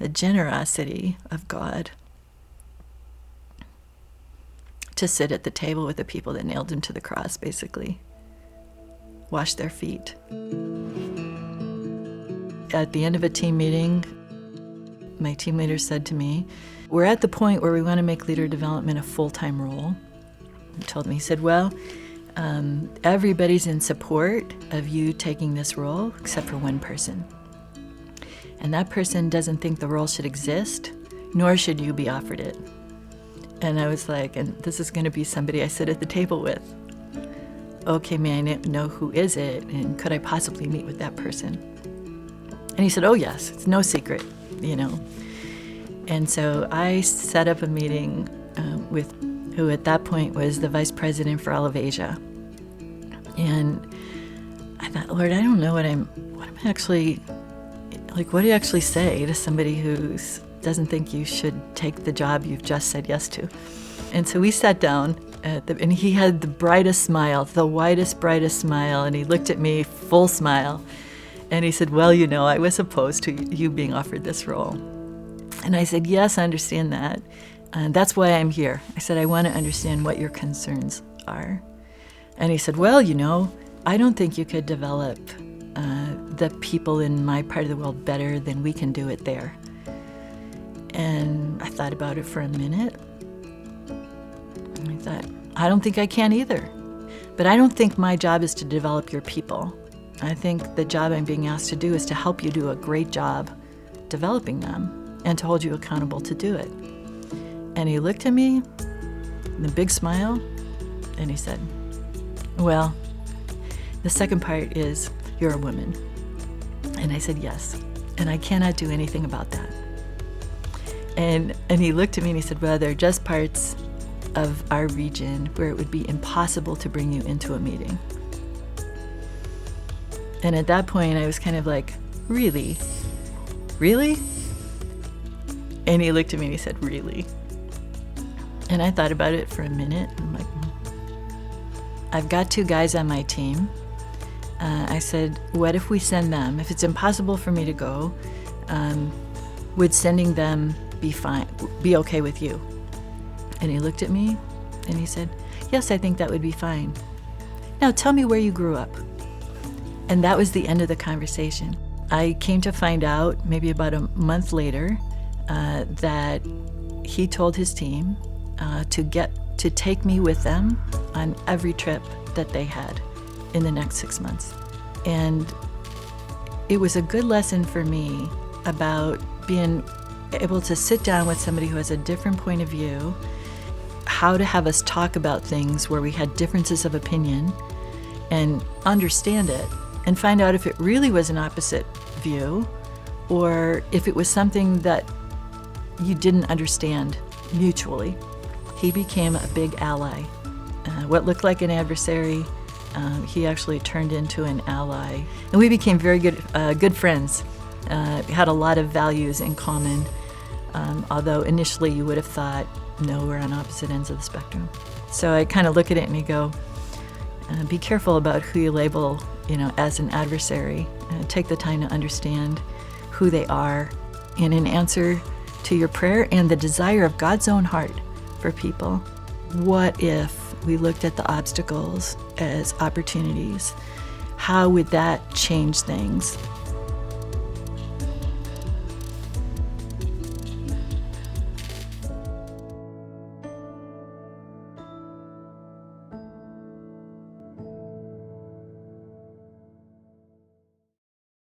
the generosity of God to sit at the table with the people that nailed him to the cross, basically. Wash their feet. At the end of a team meeting, my team leader said to me, we're at the point where we want to make leader development a full-time role. He told me, he said, well, everybody's in support of you taking this role except for one person. And that person doesn't think the role should exist, nor should you be offered it. And I was like, and this is going to be somebody I sit at the table with. Okay, may I know who is it, and could I possibly meet with that person? And he said, oh yes, it's no secret, you know. And so I set up a meeting with who at that point was the vice president for all of Asia. And I thought, Lord, I don't know what do you actually say to somebody who doesn't think you should take the job you've just said yes to? And so we sat down, and he had the brightest smile, the widest, brightest smile, and he looked at me, full smile, and he said, well, you know, I was opposed to you being offered this role. And I said, yes, I understand that. That's why I'm here. I said, I want to understand what your concerns are. And he said, well, you know, I don't think you could develop the people in my part of the world better than we can do it there. And I thought about it for a minute. And I thought, I don't think I can either. But I don't think my job is to develop your people. I think the job I'm being asked to do is to help you do a great job developing them and to hold you accountable to do it. And he looked at me with a big smile, and he said, well, the second part is you're a woman. And I said, yes, and I cannot do anything about that. And he looked at me and he said, well, there are just parts of our region where it would be impossible to bring you into a meeting. And at that point, I was kind of like, really? Really? And he looked at me and he said, really? And I thought about it for a minute. I'm like, I've got 2 guys on my team. I said, what if we send them? If it's impossible for me to go, would sending them be okay with you? And he looked at me and he said, yes, I think that would be fine. Now tell me where you grew up. And that was the end of the conversation. I came to find out maybe about a month later that he told his team to take me with them on every trip that they had in the next 6 months. And it was a good lesson for me about being able to sit down with somebody who has a different point of view, how to have us talk about things where we had differences of opinion and understand it and find out if it really was an opposite view or if it was something that you didn't understand mutually. He became a big ally. What looked like an adversary, he actually turned into an ally. And we became very good friends. We had a lot of values in common, although initially you would have thought, no, we're on opposite ends of the spectrum. So I kind of look at it and you go, be careful about who you label, as an adversary. Take the time to understand who they are. And in answer to your prayer and the desire of God's own heart for people, what if we looked at the obstacles as opportunities? How would that change things?